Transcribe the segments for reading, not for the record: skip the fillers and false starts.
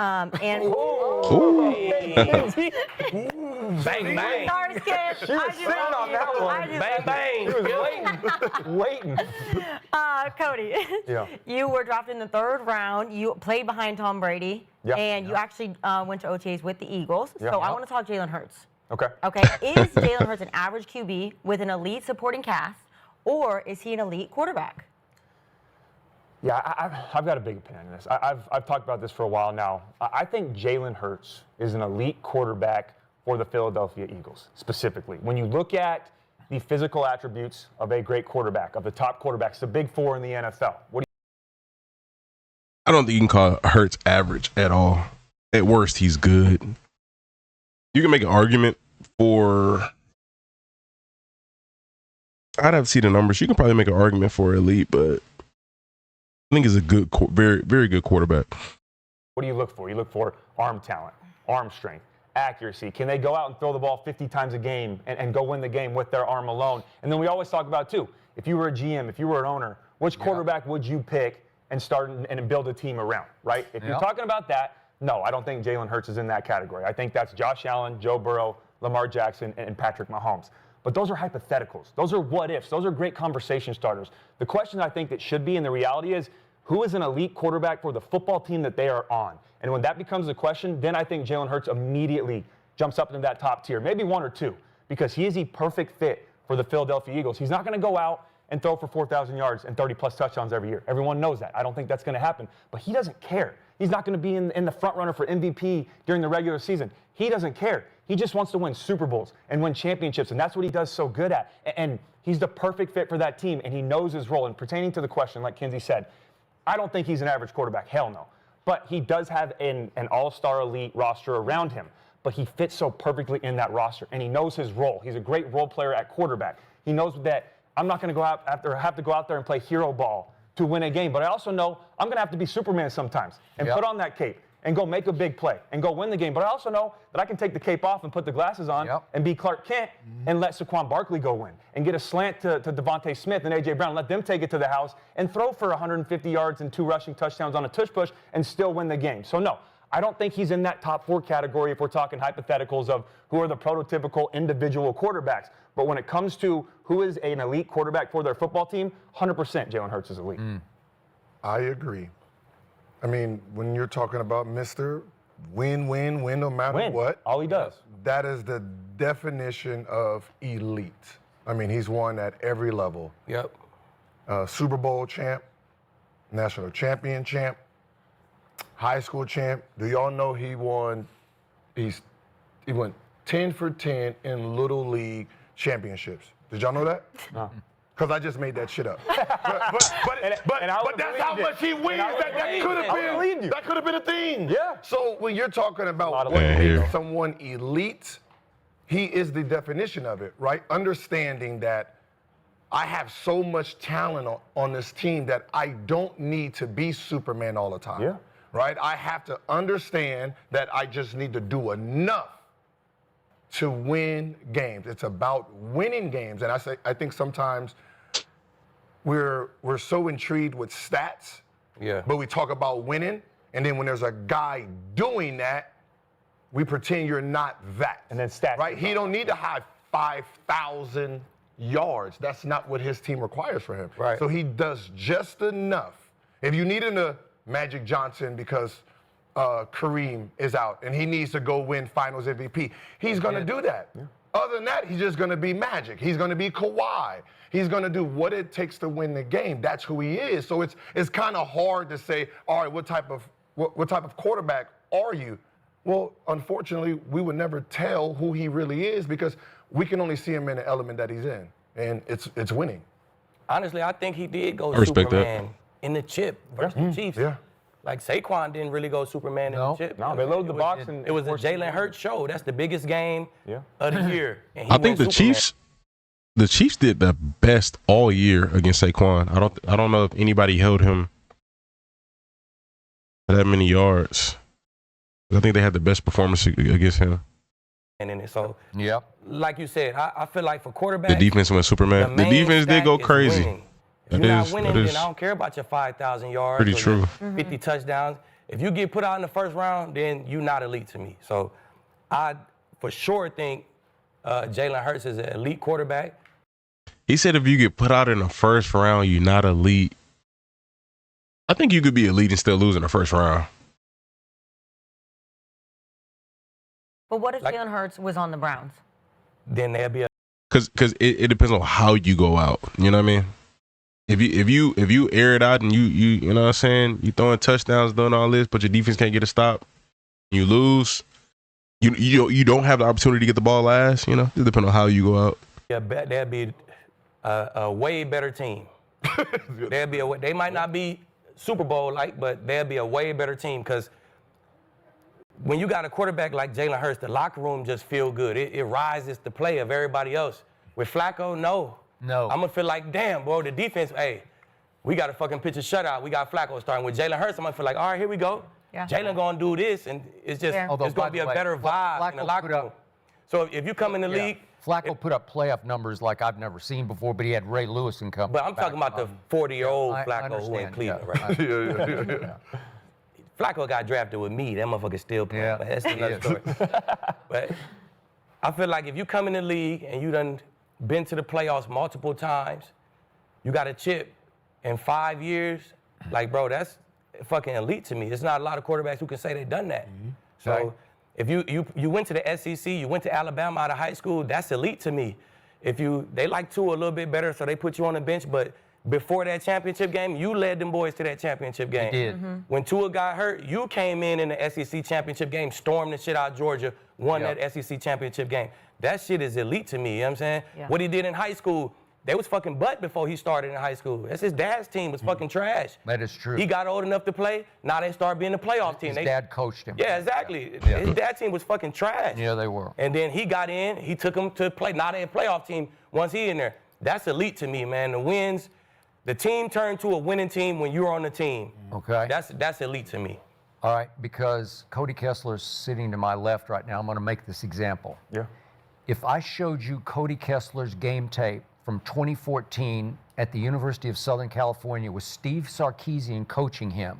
And Bang, bang. sorry, Skip. She was sitting on that one. Bang, bang. She was waiting. Cody, Yeah. you were drafted in the 3rd round. You played behind Tom Brady, Yeah. and you actually went to OTAs with the Eagles. Yeah. So I want to talk Jalen Hurts. Okay. Okay, is Jalen Hurts an average QB with an elite supporting cast, or is he an elite quarterback? Yeah, I've got a big opinion on this. I've talked about this for a while now. I think Jalen Hurts is an elite quarterback for the Philadelphia Eagles, specifically. When you look at the physical attributes of a great quarterback, of the top quarterbacks, the big 4 in the NFL, what do I don't think you can call Hurts average at all. At worst, he's good. You can make an argument for. I'd have to see the numbers. You can probably make an argument for elite, but I think he's a good, very, very good quarterback. What do you look for? You look for arm talent, arm strength, accuracy. Can they go out and throw the ball 50 times a game and go win the game with their arm alone? And then we always talk about, too, if you were a GM, if you were an owner, which quarterback would you pick and start and build a team around, right? If you're talking about that, no, I don't think Jalen Hurts is in that category. I think that's Josh Allen, Joe Burrow, Lamar Jackson, and Patrick Mahomes. But those are hypotheticals. Those are what ifs. Those are great conversation starters. The question I think that should be, and the reality is, who is an elite quarterback for the football team that they are on? And when that becomes a question, then I think Jalen Hurts immediately jumps up into that top tier, maybe 1 or 2, because he is the perfect fit for the Philadelphia Eagles. He's not going to go out and throw for 4,000 yards and 30-plus touchdowns every year. Everyone knows that. I don't think that's going to happen. But he doesn't care. He's not going to be in the front runner for MVP during the regular season. He doesn't care. He just wants to win Super Bowls and win championships, and that's what he does so good at. And he's the perfect fit for that team, and he knows his role. And pertaining to the question, like Kinsey said, I don't think he's an average quarterback. Hell no. But he does have an all-star elite roster around him. But he fits so perfectly in that roster, and he knows his role. He's a great role player at quarterback. He knows that I'm not going to have to go out there and play hero ball to win a game. But I also know I'm going to have to be Superman sometimes and put on that cape and go make a big play and go win the game. But I also know that I can take the cape off and put the glasses on and be Clark Kent and let Saquon Barkley go win and get a slant to Devontae Smith and A.J. Brown, let them take it to the house and throw for 150 yards and 2 rushing touchdowns on a tush push and still win the game. So, no, I don't think he's in that top 4 category if we're talking hypotheticals of who are the prototypical individual quarterbacks. But when it comes to who is an elite quarterback for their football team, 100% Jalen Hurts is elite. I agree. I mean, when you're talking about Mr. Win no matter what. All he does. That is the definition of elite. I mean, he's won at every level. Yep. Super Bowl champ, national champion champ, high school champ. Do y'all know he won 10 for 10 in Little League championships? Did y'all know that? No. Because I just made that shit up. But that's how much he wins. That could have been a thing. Yeah. So when you're talking about what makes someone elite, he is the definition of it, right? Understanding that I have so much talent on this team that I don't need to be Superman all the time. Yeah. Right? I have to understand that I just need to do enough to win games. It's about winning games. And I think sometimes we're so intrigued with stats, but we talk about winning, and then when there's a guy doing that, we pretend you're not that. And then stats. Right? He don't need to have 5,000 yards. That's not what his team requires for him. Right. So he does just enough. If you need him to Magic Johnson because Kareem is out and he needs to go win Finals MVP, he's going to do that. Yeah. Other than that, he's just going to be Magic. He's going to be Kawhi. He's going to do what it takes to win the game. That's who he is. So it's kind of hard to say, all right, what type of quarterback are you? Well, unfortunately, we would never tell who he really is because we can only see him in the element that he's in, and it's winning. Honestly, I think he did go respect Superman that. in the chip versus the Chiefs. Yeah. Like Saquon didn't really go Superman in the chip. No, they loaded the box. And it was a Jalen Hurts show. That's the biggest game of the year. And he I think went Superman. The Chiefs did the best all year against Saquon. I don't know if anybody held him for that many yards. I think they had the best performance against him. And in it. So, like you said, I feel like for quarterbacks, The defense went Superman. The defense did go crazy. If you're not winning, then I don't care about your 5,000 yards. Pretty true. 50 touchdowns. if you get put out in the first round, then you're not elite to me. So I for sure think Jalen Hurts is an elite quarterback. He said if you get put out in the first round, you're not elite. I think you could be elite and still lose in the first round. But what if Jalen Hurts was on the Browns? Then there'll be a Because it depends on how you go out. You know what I mean? If you air it out and you know what I'm saying, you throwing touchdowns, doing all this, but your defense can't get a stop, you lose. You don't have the opportunity to get the ball last. You know, it depends on how you go out. there'll be a way better team. They might not be Super Bowl like, but there'll be a way better team because when you got a quarterback like Jalen Hurts, the locker room just feel good. It rises the play of everybody else. With Flacco, no. I'm gonna feel like, damn, bro, the defense, hey, we got to fucking pitch a shutout. We got Flacco starting. With Jalen Hurts, I'm gonna feel like, all right, here we go. Yeah. Jalen gonna do this, and it's just it's gonna be a better vibe in the locker room. So if you come in the league, Flacco put up playoff numbers like I've never seen before, but he had Ray Lewis and company. but I'm talking about the 40-year-old I Flacco who in understand, Cleveland, right? Yeah. Flacco got drafted with me. That motherfucker still playing. Yeah. But that's another story. But I feel like if you come in the league and you done been to the playoffs multiple times, you got a chip in 5 years, like, bro, that's fucking elite to me. There's not a lot of quarterbacks who can say they've done that. Mm-hmm. So Right. if you went to the SEC, you went to Alabama out of high school, that's elite to me. They like Tua a little bit better, so they put you on the bench, but before that championship game, you led them boys to that championship game. did. When Tua got hurt, you came in the SEC championship game, stormed the shit out of Georgia, won Yep. that SEC championship game. That shit is elite to me, you know what I'm saying? Yeah. What he did in high school, they was fucking butt before he started in high school. That's his dad's team was fucking trash. That is true. He got old enough to play, now they start being a playoff team. His dad coached him. Yeah, exactly. His dad team was fucking trash. Yeah, they were. And then he got in, he took them to play, now they a playoff team once he in there. That's elite to me, man. The wins, the team turned to a winning team when you're on the team. Okay. That's elite to me. All right, because Cody Kessler's sitting to my left right now, I'm going to make this example. Yeah. If I showed you Cody Kessler's game tape from 2014 at the University of Southern California with Steve Sarkisian coaching him,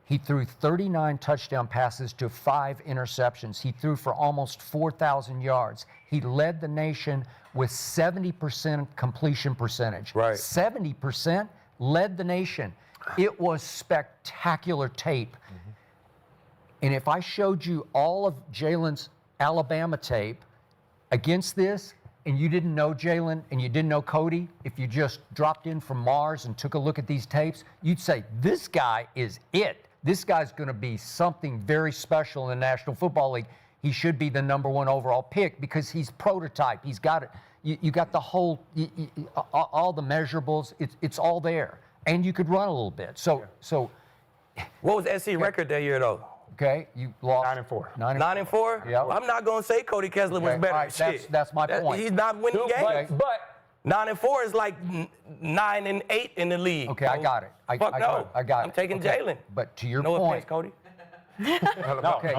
he threw 39 touchdown passes to 5 interceptions. He threw for almost 4,000 yards. He led the nation with 70% completion percentage. Right. 70% led the nation. It was spectacular tape. And if I showed you all of Jalen's Alabama tape against this, and you didn't know Jalen and you didn't know Cody, if you just dropped in from Mars and took a look at these tapes, you'd say, this guy is it. This guy's going to be something very special in the National Football League. He should be the #1 overall pick because he's prototype. He's got it. You got the whole, all the measurables. It's all there, and you could run a little bit. So, What was SC record that year though? okay, you lost 9-4. 9-4? Yeah. I'm not gonna say Cody Kessler was Okay, better. all right, Shit. that's my point. He's not winning games. But 9-4 is like 9-8 in the league. Okay, I got it. I Fuck got no. it. I got it. I'm taking Okay. Jalen. But to your No point, offense, Cody. okay,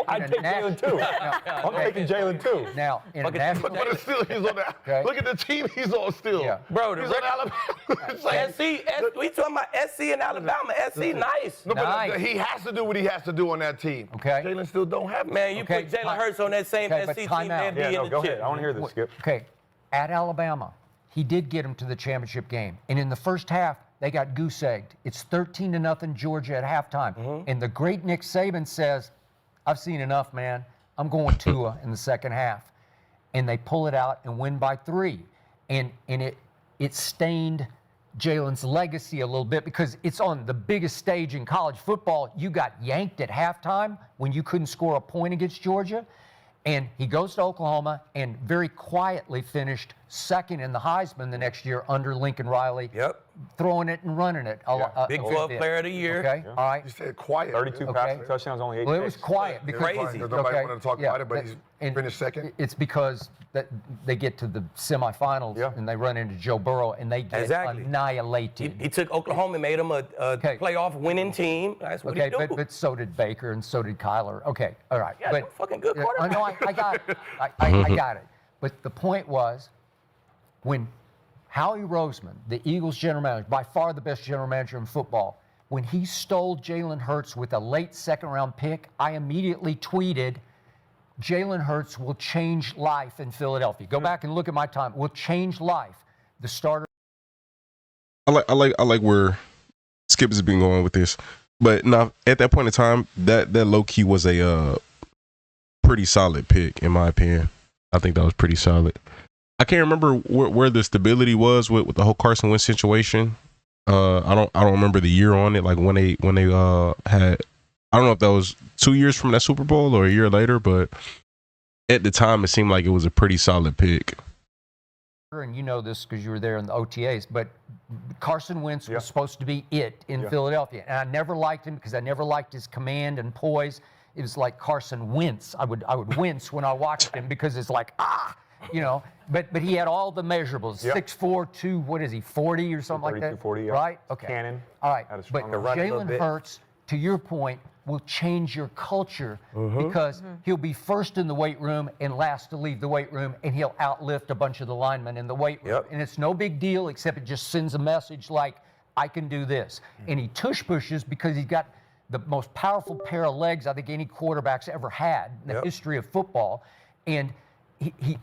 I'd take Jalen too. I'm taking Jalen too. Now, in a Fucking- national, But still, he's on that. Okay. Look at the team he's on still. Yeah. Bro, the he's on record- Alabama. It's like- We talking about SC in Alabama. SC nice. No, but Nice. he has to do what he has to do on that team. Okay. Jalen still don't have it. Man, you Okay, put Jalen time- Hurts on that same okay, but SC time team, out. they'd be Yeah, in no, the go chip. ahead. I want to hear this, Skip. okay, at Alabama, he did get him to the championship game, and in the first half, they got goose egged. It's 13-0 Georgia at halftime, and the great Nick Saban says, "I've seen enough, man. I'm going Tua in the second half," and they pull it out and win by 3, and it stained Jalen's legacy a little bit because it's on the biggest stage in college football. You got yanked at halftime when you couldn't score a point against Georgia. And he goes to Oklahoma and very quietly finished second in the Heisman the next year under Lincoln Riley. Yep. Throwing it and running it. Big 12 player of the year. Okay, all right. He said quiet. 32 Okay. passing touchdowns, only 8 Well, it was picks. quiet because Crazy. Because nobody okay, wanted to talk yeah, about it, but he's and finished second. It's because that they get to the semifinals Yeah. and they run into Joe Burrow and they get Exactly. annihilated. He took Oklahoma and made them a Okay. playoff winning team. That's what Okay, he do. but so did Baker and so did Kyler. Okay, all right. Yeah, but they're fucking good I know, I got it. I got it. But the point was, when Howie Roseman, the Eagles general manager, by far the best general manager in football, When he stole Jalen Hurts with a late second-round pick, I immediately tweeted, Jalen Hurts will change life in Philadelphia. Go back and look at my time. Will change life. The starter. I like where Skip has been going with this, but now at that point in time, that low key was a pretty solid pick in my opinion. I think that was pretty solid. I can't remember where the stability was with the whole Carson Wentz situation. I don't remember the year on it, like when they had. I don't know if that was 2 years from that Super Bowl or a year later, but at the time it seemed like it was a pretty solid pick. And you know this because you were there in the OTAs, but Carson Wentz was supposed to be it in Philadelphia. And I never liked him because I never liked his command and poise. It was like Carson Wentz. I would wince when I watched him because it's like, but he had all the measurables, 6'4", 2, what is he, 40 or something like that? 40, yeah. Right? Okay. Cannon. All right. Had a But stronger run a little Jalen bit. Hurts, to your point, will change your culture because he'll be first in the weight room and last to leave the weight room, and he'll outlift a bunch of the linemen in the weight room. Yep. And it's no big deal, except it just sends a message like, I can do this. And he tush pushes because he's got the most powerful pair of legs I think any quarterback's ever had in the history of football. And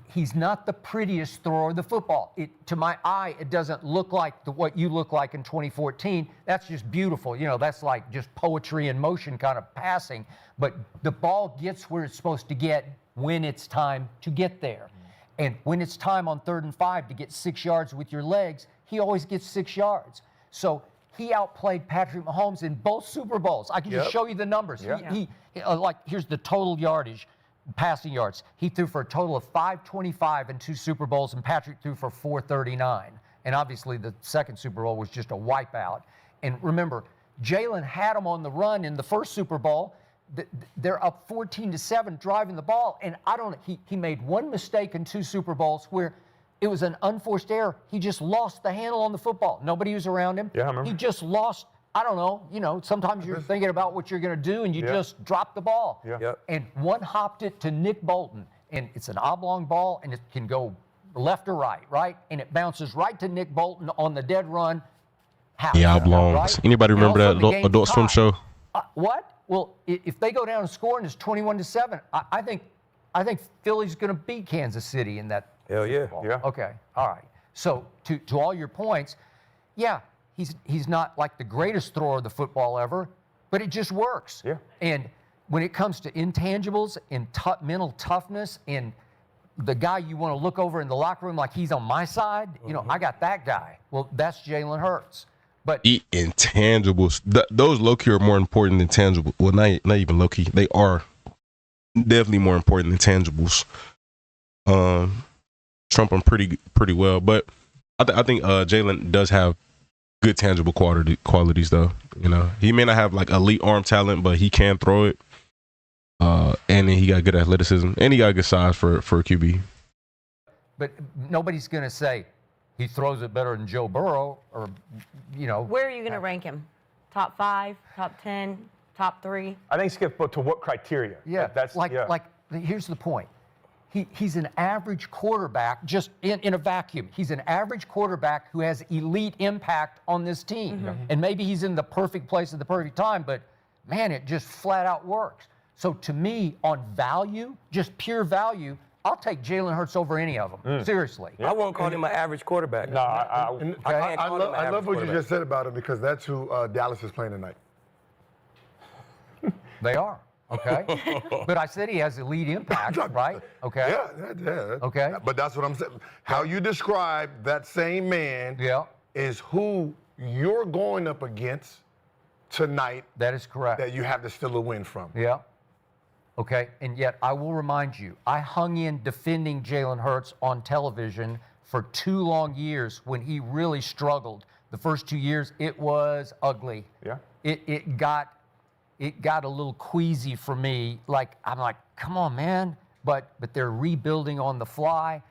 he's not the prettiest thrower of the football. To my eye, it doesn't look like what you look like in 2014. That's just beautiful. That's like just poetry in motion kind of passing. But the ball gets where it's supposed to get when it's time to get there. And when it's time on 3rd and 5 to get 6 yards with your legs, he always gets 6 yards. So he outplayed Patrick Mahomes in both Super Bowls. I can just show you the numbers. He here's the total yardage. Passing yards. He threw for a total of 525 in 2 Super Bowls, and Patrick threw for 439. And obviously, the second Super Bowl was just a wipeout. And remember, Jalen had him on the run in the first Super Bowl. They're up 14-7 driving the ball, and he made one mistake in 2 Super Bowls where it was an unforced error. He just lost the handle on the football. Nobody was around him. Yeah, I remember. He just lost. I don't know, sometimes you're thinking about what you're going to do and you just drop the ball. Yeah. Yep. And one hopped it to Nick Bolton, and it's an oblong ball, and it can go left or right? And it bounces right to Nick Bolton on the dead run. Yeah, oblongs. Right? Anybody And remember all of a that sudden the game's Adult Swim tied. show? What? Well, if they go down and score and it's 21-7, I think Philly's going to beat Kansas City in that. Hell yeah. Super Bowl. Yeah. Okay. All right. So to all your points, yeah. He's not like the greatest thrower of the football ever, but it just works. Yeah. And when it comes to intangibles and mental toughness and the guy you want to look over in the locker room like he's on my side, I got that guy. Well, that's Jalen Hurts. But Intangibles, those low key are more important than tangible. Well, not even low key. They are definitely more important than tangibles. Trump them pretty well, but I think Jalen does have good tangible qualities though. He may not have like elite arm talent, but he can throw it. And then he got good athleticism, and he got good size for a QB. But nobody's going to say he throws it better than Joe Burrow or. Where are you going to rank him? Top 5, top 10, top 3? I think, Skip, but to what criteria? Yeah, That's here's the point. He's an average quarterback just in a vacuum. He's an average quarterback who has elite impact on this team. And maybe he's in the perfect place at the perfect time, but man, it just flat out works. So to me, on value, just pure value, I'll take Jalen Hurts over any of them. Seriously. I won't call him an average quarterback. No, I can't call him an I love average what you quarterback. just said about him because that's who Dallas is playing tonight. They are. Okay. But I said he has elite impact, right? Okay. Yeah. Okay. But that's what I'm saying. How you describe that same man is who you're going up against tonight That is correct. that you have to steal a win from. Yeah. Okay. And yet I will remind you, I hung in defending Jalen Hurts on television for 2 long years when he really struggled. The first 2 years, it was ugly. Yeah. It got a little queasy for me. I'm like, come on, man. But they're rebuilding on the fly.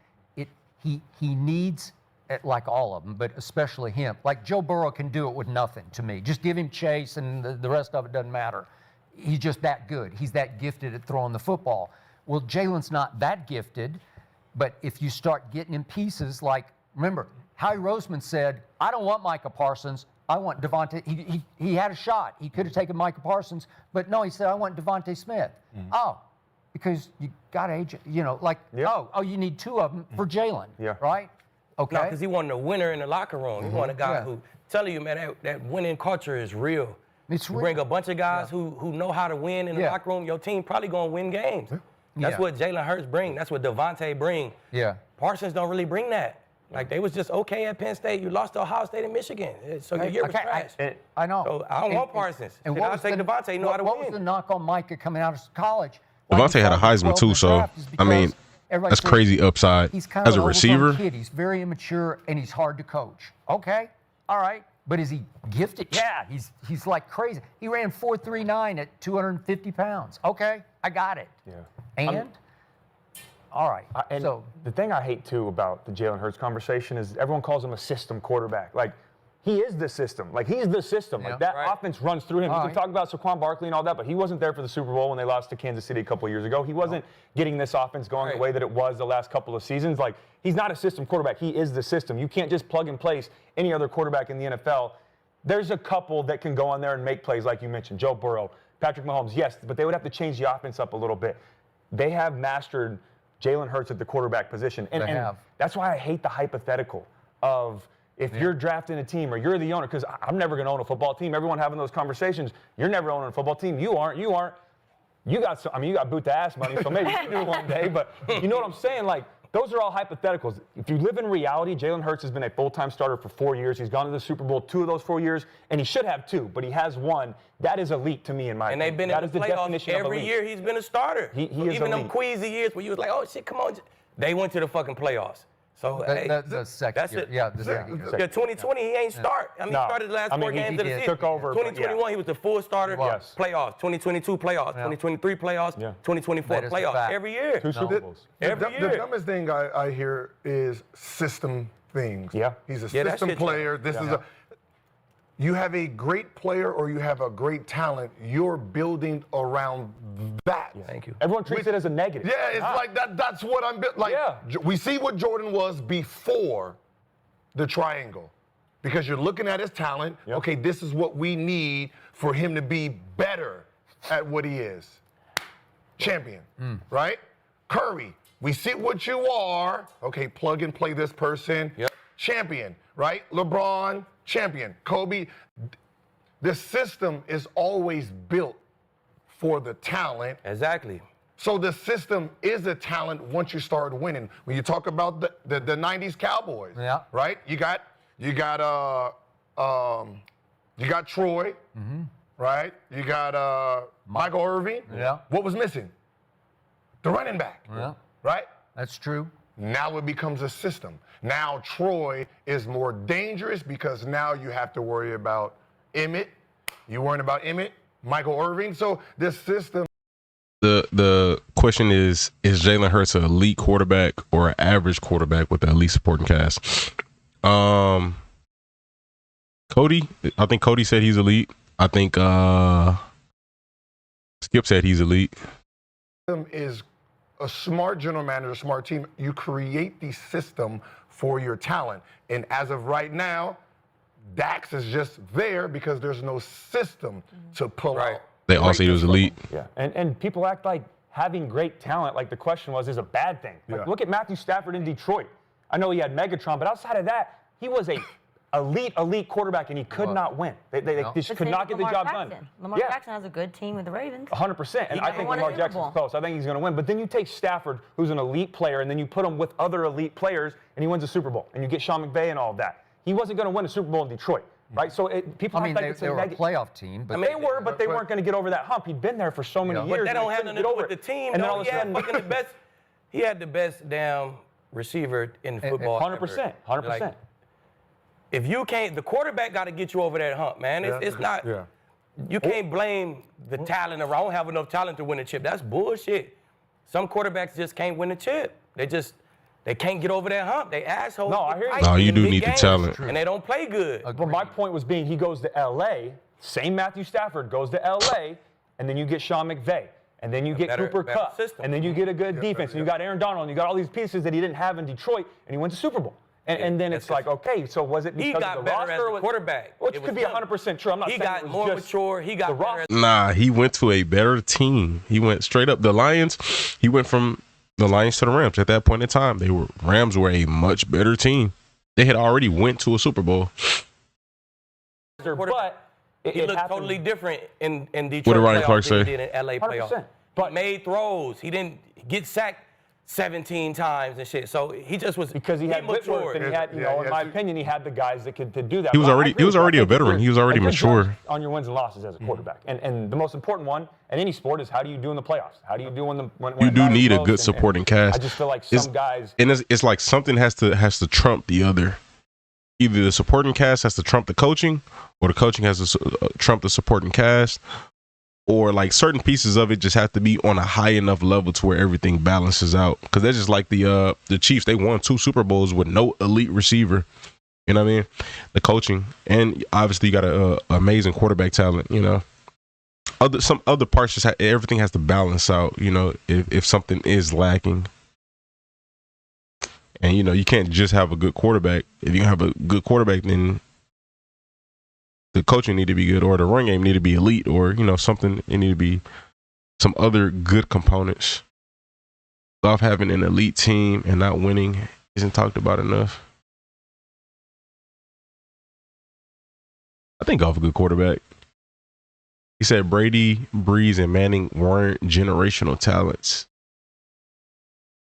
He needs, like all of them, but especially him. Like Joe Burrow can do it with nothing to me. Just give him chase and the rest of it doesn't matter. He's just that good. He's that gifted at throwing the football. Well, Jalen's not that gifted, but if you start getting him pieces, remember, Howie Roseman said, I don't want Micah Parsons. I want Devontae. He had a shot. He could have taken Micah Parsons, but no, he said, I want Devontae Smith. Oh, because you got AJ, oh, you need 2 of them for Jalen, right? Okay. No, because he wanted a winner in the locker room. He wanted a guy who, telling you, man, that winning culture is real. It's you real. bring a bunch of guys who know how to win in the locker room, your team probably going to win games. That's what Jalen Hurts bring. That's what Devontae bring. Yeah. Parsons don't really bring that. Like, they was just okay at Penn State. You lost to Ohio State and Michigan. So your year was trash. I know. So I don't want Parsons. And I'll take Devontae. Know how to what win. was the knock on Micah coming out of college? Devontae had a Heisman too, so I mean, that's crazy upside He's kind as of a an receiver. overgrown kid. He's very immature and he's hard to coach. Okay, all right, but is he gifted? Yeah, he's like crazy. He ran 4.39 at 250 pounds. Okay, I got it. Yeah. And all right. And so the thing I hate too about the Jalen Hurts conversation is everyone calls him a system quarterback. Like, he is the system. Like, he's the system. Like, that offense runs through him. You can talk about Saquon Barkley and all that, but he wasn't there for the Super Bowl when they lost to Kansas City a couple of years ago. He wasn't getting this offense going the way that it was the last couple of seasons. Like, he's not a system quarterback. He is the system. You can't just plug and place any other quarterback in the NFL. There's a couple that can go on there and make plays, like you mentioned, Joe Burrow, Patrick Mahomes, yes, but they would have to change the offense up a little bit. They have mastered Jalen Hurts at the quarterback position. And that's why I hate the hypothetical of if you're drafting a team or you're the owner, because I'm never going to own a football team. Everyone having those conversations, you're never owning a football team. You aren't. You got you got boot to ass money, so maybe you do one day. But you know what I'm saying? Like, those are all hypotheticals. If you live in reality, Jalen Hurts has been a full-time starter for 4 years. He's gone to the Super Bowl 2 of those 4 years, and he should have 2, but he has 1. That is elite to me in my opinion. And they've been in the playoffs every year. He's been a starter. He is even elite. them queasy years where you was like, oh shit, come on. They went to the fucking playoffs. So the second year. Yeah, the second year. Yeah, 2020 he ain't start. I mean, he started the last 4 games of the season. Took over. 2021 he was the full starter. Yes. Playoffs. 2022 playoffs. 2023 playoffs. 2024 playoffs. Every year. 2 Super Bowls. Every year. The dumbest thing I hear is system things. Yeah. He's a that system shit player. This is you have a great player or you have a great talent, you're building around that. Thank you. Everyone treats it as a negative. Yeah, it's like that. That's what I'm like. We see what Jordan was before the triangle, because you're looking at his talent. Okay, this is what we need for him to be better at what he is. Champion, right? Curry, we see what you are. Okay, plug and play this person. Champion, right? LeBron, champion. Kobe. The system is always built for the talent. Exactly. So the system is a talent once you start winning. When you talk about the 90s Cowboys, right? You got Troy, right? You got Michael Irvin. What was missing? The running back. Right? That's true. Now it becomes a system. Now Troy is more dangerous because now you have to worry about Emmett. You're worrying about Emmett, Michael Irvin. So this system. The question is Jalen Hurts an elite quarterback or an average quarterback with an elite supporting cast? Cody, I think Cody said he's elite. I think Skip said he's elite. Is a smart general manager, smart team. You create the system for your talent. And as of right now, Dax is just there because there's no system to pull out. They all say he was elite. Yeah, and people act like having great talent, like the question was, is a bad thing. Like, look at Matthew Stafford in Detroit. I know he had Megatron, but outside of that, he was a elite quarterback, and he could not win. They just could not get the job done. Lamar Jackson has a good team with the Ravens. 100%, and I think Lamar Jackson's close. I think he's going to win. But then you take Stafford, who's an elite player, and then you put him with other elite players, and he wins a Super Bowl, and you get Sean McVay and all of that. He wasn't going to win a Super Bowl in Detroit. Right, so people. I mean, they were a playoff team, but they were, but they weren't going to get over that hump. He'd been there for so many years. But that don't have nothing to do with the team. And then all of a sudden, he had the best damn receiver in football. 100%, 100%. If you can't, the quarterback got to get you over that hump, man. It's not. You can't blame the talent around. I don't have enough talent to win a chip. That's bullshit. Some quarterbacks just can't win a chip. They can't get over that hump. They assholes. No, I hear you. No, you do need the talent. And they don't play good. But my point was being, he goes to L.A., same Matthew Stafford goes to L.A., and then you get Sean McVay. And then you get Cooper Kupp. And then you get a good defense. And you got Aaron Donald. And you got all these pieces that he didn't have in Detroit, and he went to Super Bowl. And then it's like, okay, so was it because He of got the better roster? as a or quarterback. Which It could was be him. 100% true. I'm not He saying it got was more just mature. He got the better. roster. Nah, he went to a better team. He went straight up. The Lions, he went from the Lions to the Rams. At that point in time, Rams were a much better team. They had already went to a Super Bowl. But He looked happened. totally different in Detroit What did Ryan playoffs Clark than he say? did in LA playoffs. 100%. But He made throws. He didn't get sacked 17 times and shit. So he just was because he had Whitworth matured. and he had, in my opinion, he had the guys that could to do that. He was But I already- agree he was with you. I already a think that veteran. you're He was already a good mature. judge on your wins and losses as a quarterback. And the most important one in any sport is how do you do in the playoffs? How do you do when You it do matters need a most? good And supporting cast. I just feel like It's- some guys. And it's like something has to trump the other. Either the supporting cast has to trump the coaching, or the coaching has to trump the supporting cast, or like certain pieces of it just have to be on a high enough level to where everything balances out. Because they're just like the Chiefs. They won 2 Super Bowls with no elite receiver. You know what I mean? The coaching, and obviously you got a amazing quarterback talent. You know, some other parts just everything has to balance out. You know, if something is lacking. And, you know, you can't just have a good quarterback. If you have a good quarterback, then the coaching need to be good, or the run game need to be elite, or, you know, something, it need to be some other good components. Goff having an elite team and not winning isn't talked about enough. I think Goff a good quarterback. He said Brady, Breeze, and Manning weren't generational talents.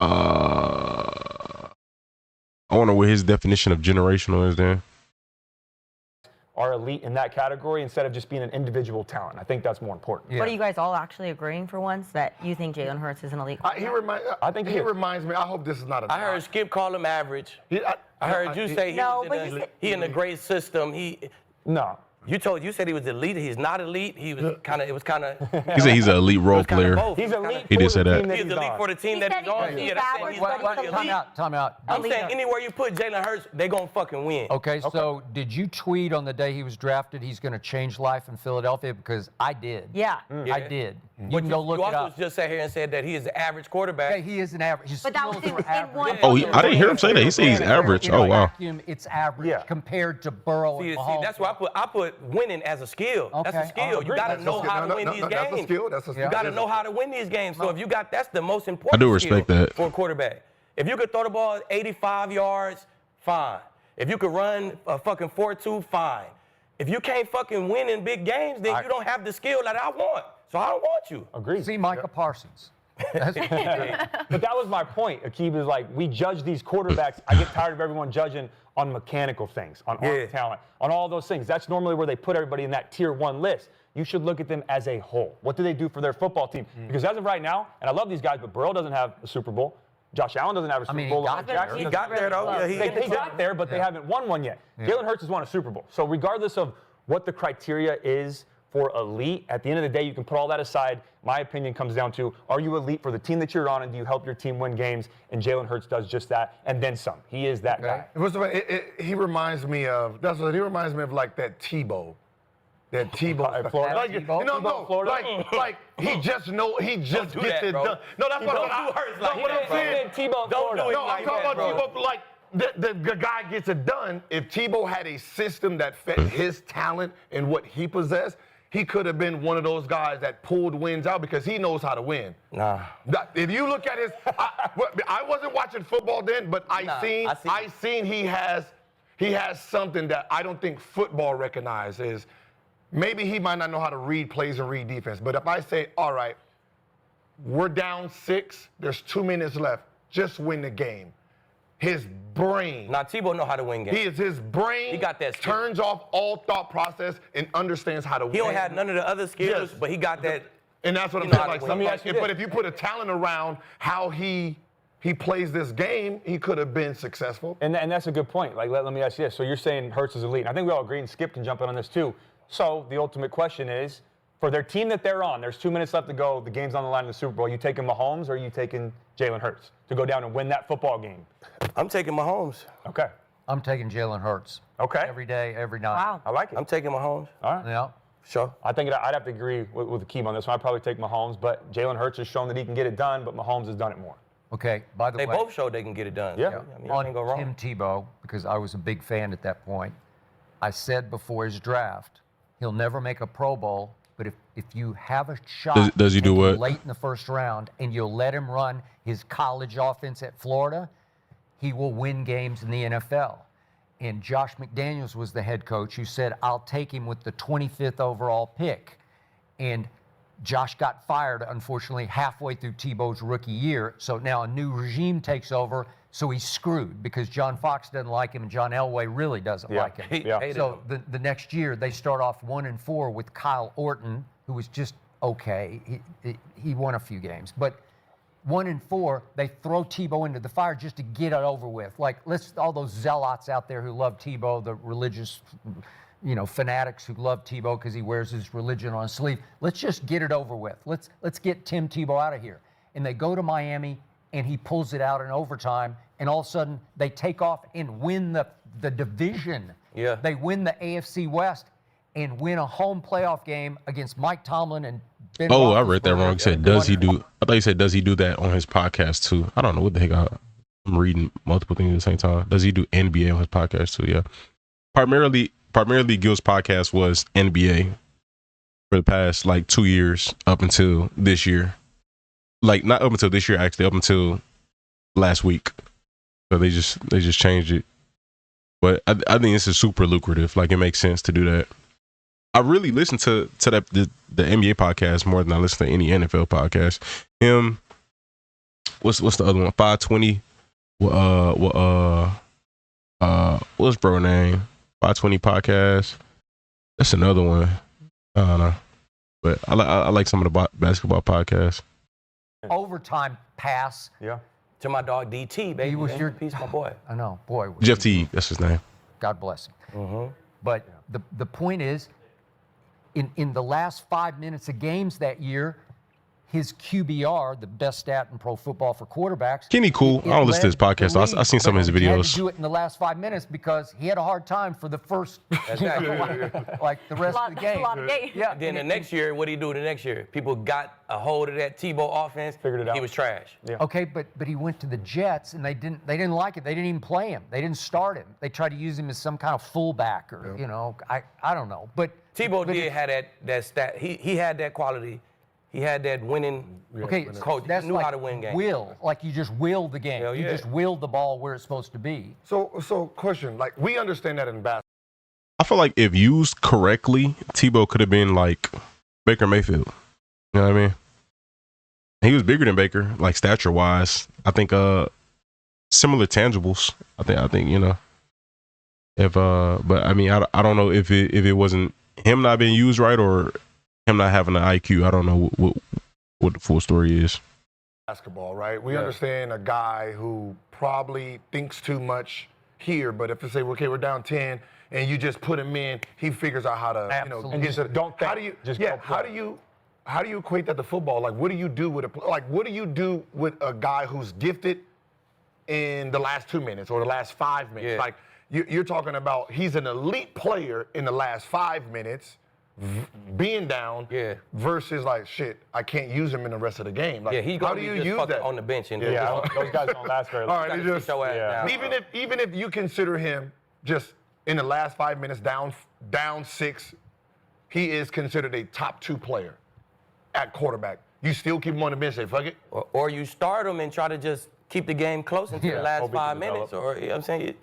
I wonder what his definition of generational is then. Are elite in that category instead of just being an individual talent. I think that's more important. Yeah. What are you guys all actually agreeing for once that you think Jalen Hurts is an elite He quarterback? I think he he is. reminds me. I hope this is not a. I heard Skip call him average. I heard you say No, he but was you said- he in a great system. No. You said he was elite. He's not elite. He was kind of. It was kind of. He said he's an elite role player. He's elite He for did the say that. team that He's he's elite on. for the team He that said he's on. he's Yeah, that's average, it. but he's Time out, time out. I'm saying anywhere you put Jalen Hurts, they gonna fucking win. Okay, so did you tweet on the day he was drafted he's going to change life in Philadelphia? Because I did. Yeah. I did. You But can go look you it also up. just sat here and said that he is an average quarterback. Okay, he is an average. He's But that still was in average. one Oh, I didn't hear him say that. He said he's average. In a Oh, wow. vacuum, it's average Yeah. compared to Burrow See, and Mahomes. that's why I put winning as a skill. That's a Okay, skill. I'll You agree. gotta That's a know skill. how to No, win no, these no, games. that's a skill. That's a skill. You gotta Yes. know how to win these games. So if you got, that's the most important. I do respect skill that. for a quarterback. If you could throw the ball 85 yards, fine. If you could run a fucking 4.2, fine. If you can't fucking win in big games, then you don't have the skill that I want. So I don't want you. Agreed. See Micah Parsons. But that was my point. Akib is like, we judge these quarterbacks. I get tired of everyone judging on mechanical things, on arm talent, on all those things. That's normally where they put everybody in that tier 1 list. You should look at them as a whole. What do they do for their football team? Because as of right now, and I love these guys, but Burrow doesn't have a Super Bowl. Josh Allen doesn't have a Super mean, he Bowl. got Lamar there. Jackson He doesn't- got there though. Yeah, They got there, but they haven't won one yet. Jalen Hurts has won a Super Bowl. So regardless of what the criteria is for elite, at the end of the day, you can put all that aside. My opinion comes down to, are you elite for the team that you're on, and do you help your team win games? And Jalen Hurts does just that, and then some. He is that guy. He reminds me of. That's what he reminds me of, like that Tebow. That Tebow. Florida? Like, Tebow? no, Tebow, Florida? like he just gets do it that, bro. done. No, that's what Don't I'm do Hurts like what I'm that, bro. saying. Tebow, Don't do it No, I'm like talking that, about bro. Tebow. Like the guy gets it done. If Tebow had a system that fit his talent and what he possessed, he could have been one of those guys that pulled wins out because he knows how to win. Nah. If you look at his, I wasn't watching football then, but I seen he has something that I don't think football recognizes. Maybe he might not know how to read plays and read defense, but if I say, all right, we're down 6, there's 2 minutes left, just win the game. His brain. Now Tebow know how to win games. His brain He got that skill. turns off all thought process and understands how to win. He don't have none of the other skills, Yes. but he got that. And that's what He I'm know saying. how Like, to win. Let me ask you this. but if you put a talent around how he plays this game, he could have been successful. And that's a good point. Like, let me ask you this. So you're saying Hurts is elite. And I think we all agree, and Skip can jump in on this too. So the ultimate question is, for their team that they're on, there's 2 minutes left to go, the game's on the line in the Super Bowl, you taking Mahomes or are you taking Jalen Hurts to go down and win that football game? I'm taking Mahomes. Okay. I'm taking Jalen Hurts. Okay. Every day, every night. Wow. I like it. I'm taking Mahomes. All right. Yeah. Sure. I think I'd have to agree with Akeem on this one. I'd probably take Mahomes, but Jalen Hurts has shown that he can get it done, but Mahomes has done it more. Okay, by the They way. both showed they can get it done. Yeah. I mean, On can't go wrong. Tim Tebow, because I was a big fan at that point, I said before his draft, he'll never make a Pro Bowl, but if you have a shot Does he to do take him what? late in the first round and you'll let him run his college offense at Florida, he will win games in the NFL. And Josh McDaniels was the head coach who said, I'll take him with the 25th overall pick. And Josh got fired, unfortunately, halfway through Tebow's rookie year. So now a new regime takes over, so he's screwed because John Fox doesn't like him and John Elway really doesn't like him. He Yeah. hated So him. the next year, they start off 1-4 with Kyle Orton, who was just okay. He won a few games. But 1-4, they throw Tebow into the fire just to get it over with. Like, all those zealots out there who love Tebow, the religious, fanatics who love Tebow because he wears his religion on his sleeve. Let's just get it over with. Let's get Tim Tebow out of here. And they go to Miami, and he pulls it out in overtime, and all of a sudden they take off and win the division. Yeah. They win the AFC West and win a home playoff game against Mike Tomlin and Ben Oh, I read that Roethlisberger. wrong. He said, does he do? I thought he said, does he do that on his podcast too? I don't know what the heck. I'm reading multiple things at the same time. Does he do NBA on his podcast too? Yeah. Primarily, Gil's podcast was NBA for the past 2 years up until this year. Not up until this year, actually, up until last week. So they just changed it. But I think this is super lucrative. It makes sense to do that. I really listen to the NBA podcast more than I listen to any NFL podcast. Him, what's the other one? 520. What's bro name? 520 podcast. That's another one. I don't know, but I like some of the basketball podcasts. Overtime pass. Yeah. To my dog DT, baby. He was man. your- Peace, my boy. I know, boy. Jeff Teague, that's his name. God bless him. Mm-hmm. But the point is, in the last 5 minutes of games that year, his QBR, the best stat in pro football for quarterbacks. Kenny cool. it I don't listen to his led the podcast. So league, I seen some of his but he had to videos. do it in the last 5 minutes because he had a hard time for the first, like the rest of the That's a game. lot of games. Yeah. Then the next year, what did he do the next year? People got a hold of that Tebow offense. Figured it out. He was trash. Yeah. Okay, but he went to the Jets and they didn't like it. They didn't even play him. They didn't start him. They tried to use him as some kind of fullback or I don't know. But Tebow but did have that stat. He had that quality. He had that winning. Okay, coach. that's He knew like how to win games. will. Like you just will the game. Hell You yeah. just will the ball where it's supposed to be. So question, we understand that in basketball. I feel like if used correctly, Tebow could have been like Baker Mayfield. You know what I mean? He was bigger than Baker, stature wise. I think similar tangibles. I think if but I mean I don't know if it wasn't him not being used right or him not having an IQ. I don't know what the full story is. Basketball, right? We understand a guy who probably thinks too much here, but if you say, okay, we're down 10, and you just put him in, he figures out how to, Absolutely. And get just to the, don't think, how do you, just yeah, go how play. do you equate that to football? What do you do with what do you do with a guy who's gifted in the last 2 minutes or the last 5 minutes? Yeah. You're talking about he's an elite player in the last 5 minutes, being down, versus shit, I can't use him in the rest of the game. He's how gonna do be you just use fucking that? on the bench and Yeah, those guys don't last very long. All right, gotta it just, sit your ass down. even if you consider him just in the last 5 minutes down 6, he is considered a top 2 player at quarterback. You still keep him on the bench, say fuck it. Or you start him and try to just keep the game close until the last Hope he can 5 minutes. develop. Or you know what I'm saying?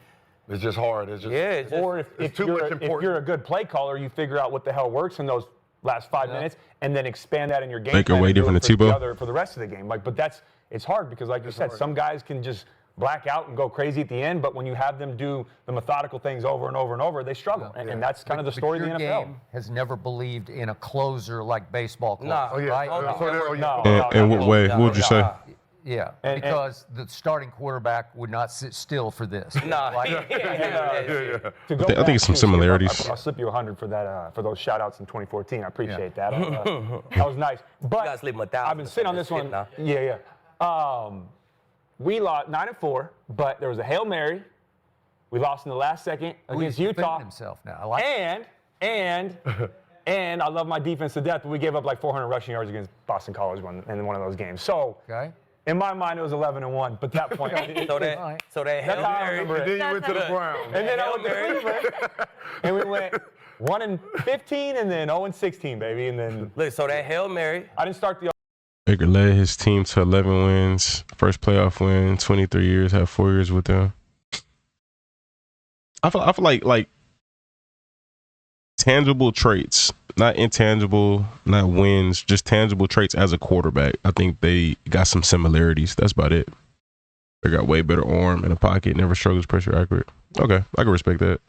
It's just hard. It's just It's just, Or It's if too much important. you're a good play caller, you figure out what the hell works in those last 5 minutes and then expand that in your game. Baker plan way and do different it than for Tebow. for the rest of the game. But it's hard because, like you said, some guys can just black out and go crazy at the end. But when you have them do the methodical things over and over and over, they struggle. And that's kind of the story of the Your NFL. game has never believed in a closer like baseball closers, Nah. Oh, yeah. right? No. And what way? What would you say? Yeah, And- because the starting quarterback would not sit still for this. Nah. Like, To go I think back it's some to- similarities. I'll slip you 100 for that for those shout outs in 2014. I appreciate that. That was nice. But gotta slip him 1,000 I've been sitting on for this this one. shit Yeah. We lost 9-4, but there was a Hail Mary. We lost in the last second against he's defending Utah. himself now. I like And I love my defense to death, but we gave up 400 rushing yards against Boston College in one of those games. So Okay. In my mind, it was 11-1, but that point, So that that's Hail how I Mary. remember And it. then you went to the Browns. And then I Hail went to Mary. Cleveland, and we went 1-15, and then 0-16, baby, and then Look, so that Hail Mary. I didn't start the. Baker led his team to 11 wins, first playoff win, 23 years, had 4 years with them. I feel like tangible traits, not intangible, not wins, just tangible traits as a quarterback. I think they got some similarities. That's about it. They got way better arm in the pocket, never struggles pressure accurate. Okay, I can respect that.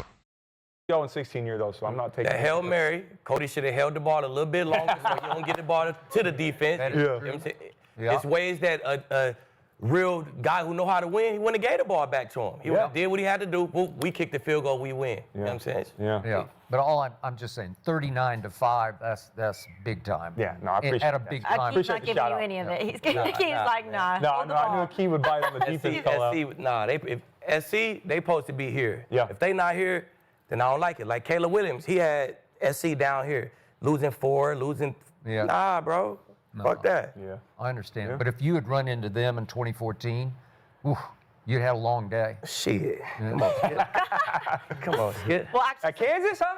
0-16 year though, so I'm not taking That Hail Mary, Cody should have held the ball a little bit longer so you don't get the ball to the defense. That is You know true. what I'm saying? Yeah. It's ways that a real guy who know how to win, he wouldn't have gave the ball back to him. He would have did what he had to do. Boop, we kicked the field goal, we win. You know what I'm saying? Yeah. But I'm just saying, 39-5. That's big time. Yeah, no, I appreciate At a that. big Akeem's time. not Appreciate the giving shout you out. any of it. He's like, nah. No, hold the I knew ball. Akeem would bite on the defense call out. SC, nah, if SC, they supposed to be here. Yeah. If they not here, then I don't like it. Like Caleb Williams, he had SC down here, losing 4, losing. Yeah. Nah, bro. Fuck that. Yeah. I understand. But if you had run into them in 2014, oof, you'd had a long day. Shit. Come on, Skip. Come on, Skip. Well, actually, At Kansas, huh?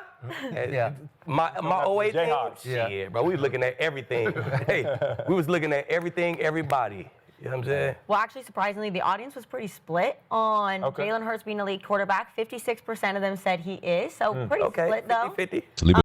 Yeah. My 08 team, Jayhawks. shit, bro. We was looking at everything. Hey, we was looking at everything, everybody. You know what I'm saying? Well, actually, surprisingly, the audience was pretty split on Okay. Jalen Hurts being a elite quarterback. 56% of them said he is, so pretty Okay, split though. 50-50. So leave it